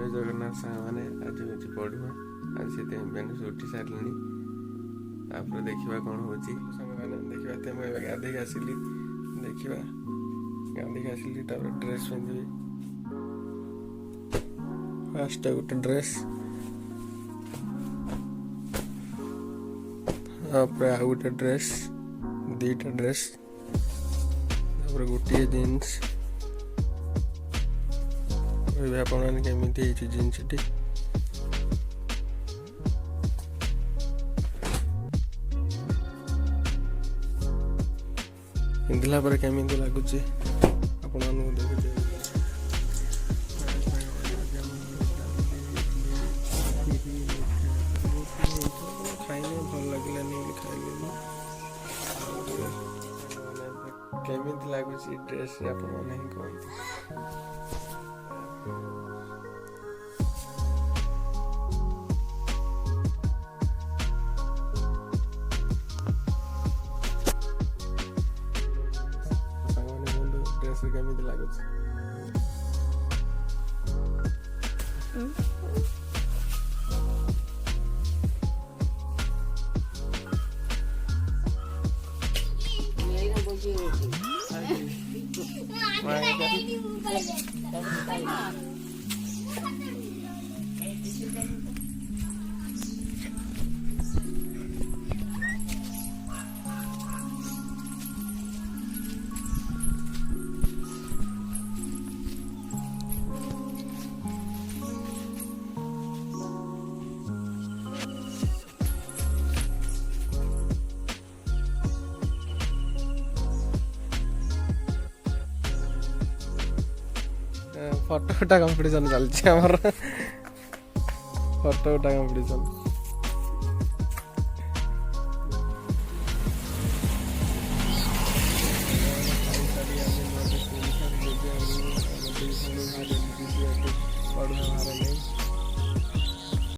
जय जगन्नाथ सांग मैंने आज हूँ पढ़ुआ आज से बेनस उठी सारे देखा कौन हो सांग मैंने देखा मुझे गाधे आसली देखा गाधे आसली ड्रेस पिंधि फास्ट गोटे ड्रेस आ गोटे ड्रेस दीटा ड्रेस गोटे जीन्स केमी जीन्स टी पिंधला केमी लगुच आपण देखुचे खाइने भल लगे खाइले केमी लगुच ड्रेस आप कहते ड्रेस केमी लगुच फटो उठा कंपिटिशन चलती आमर फटो उठा कंपिटिशन पढ़ा